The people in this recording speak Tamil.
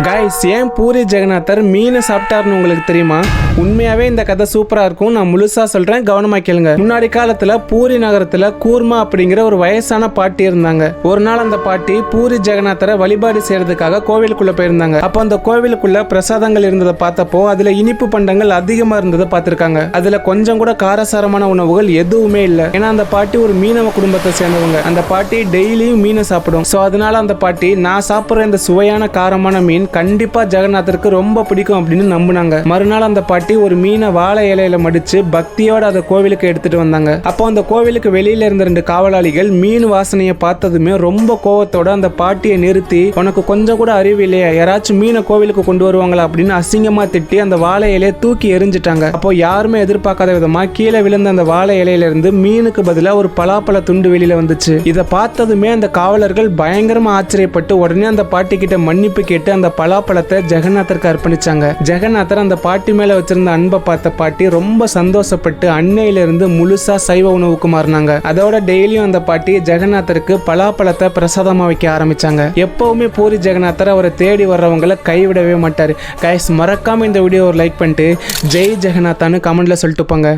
கைஸ், ஏன் பூரி ஜெகநாதர் மீனை சாப்பிட்டாருன்னு உங்களுக்கு தெரியுமா? உண்மையாவே இந்த கதை சூப்பரா இருக்கும். நான் முழுசா சொல்றேன், கவனமா கேளுங்க. முன்னாடி காலத்துல பூரி நகரத்துல கூர்மா அப்படிங்கிற ஒரு வயசான பாட்டி இருந்தாங்க. ஒரு நாள் அந்த பாட்டி பூரி ஜெகநாதரை வழிபாடு செய்யறதுக்காக கோவிலுக்குள்ள போயிருந்தாங்க. அப்போ அந்த கோவிலுக்குள்ள பிரசாதங்கள் இருந்ததை பார்த்தப்போ அதுல இனிப்பு பண்டங்கள் அதிகமா இருந்ததை பார்த்திருக்காங்க. அதுல கொஞ்சம் கூட காரசாரமான உணவுகள் எதுவுமே இல்ல. ஏன்னா அந்த பாட்டி ஒரு மீனவ குடும்பத்தை சேர்ந்தவங்க. அந்த பாட்டி டெய்லியும் மீனை சாப்பிடும். சோ அதனால அந்த பாட்டி, நான் சாப்பிடுற இந்த சுவையான காரமான மீன் கண்டிப்பா ஜெகநாதருக்கு ரொம்ப பிடிக்கும் அப்படின்னு நம்பினாங்க. மறுநாள் அந்த பாட்டி ஒரு மீனை வாழை இலையில மடிச்சு பக்தியோட அதை கோவிலுக்கு எடுத்துட்டு வந்தாங்க. அப்போ அந்த கோவிலுக்கு வெளியில இருந்த 2 காவலாளிகள் மீன் வாசனையை பார்த்ததுமே ரொம்ப கோவத்தோட அந்த பாட்டியை நிறுத்தி, உனக்கு கொஞ்சம் கூட அறிவு இல்லையா, யாராச்சும் மீனை கோவிலுக்கு கொண்டு வருவாங்களா அப்படின்னு அசிங்கமா திட்டி அந்த வாழை இலையை தூக்கி எரிஞ்சிட்டாங்க. அப்போ யாருமே எதிர்பார்க்காத விதமா கீழே விழுந்த அந்த வாழை இலையில இருந்து மீனுக்கு பதிலா ஒரு பலாப்பழ துண்டு வெளியில வந்துச்சு. இதை பார்த்ததுமே அந்த காவலர்கள் பயங்கரமா ஆச்சரியப்பட்டு உடனே அந்த பாட்டி கிட்ட மன்னிப்பு கேட்டு அந்த பலாப்பழத்தை ஜெகநாதருக்கு அர்ப்பணிச்சாங்க. ஜெகநாதர் அந்த பாட்டி மேல வச்சிருந்த அன்பை பார்த்த பாட்டி ரொம்ப சந்தோஷப்பட்டு அன்னையில இருந்து முழுசா சைவ உணவுக்கு மாறினாங்க. அதோட டெய்லியும் அந்த பாட்டி ஜெகநாதருக்கு பலாப்பழத்தை பிரசாதமா வைக்க ஆரம்பிச்சாங்க. எப்பவுமே பூரி ஜெகநாதர் அவரை தேடி வர்றவங்களை கைவிடவே மாட்டாரு. கைஸ், மறக்காம இந்த வீடியோ ஒரு லைக் பண்ணிட்டு ஜெய் ஜெகநாதான்னு கமெண்ட்ல சொல்லிட்டு போங்க.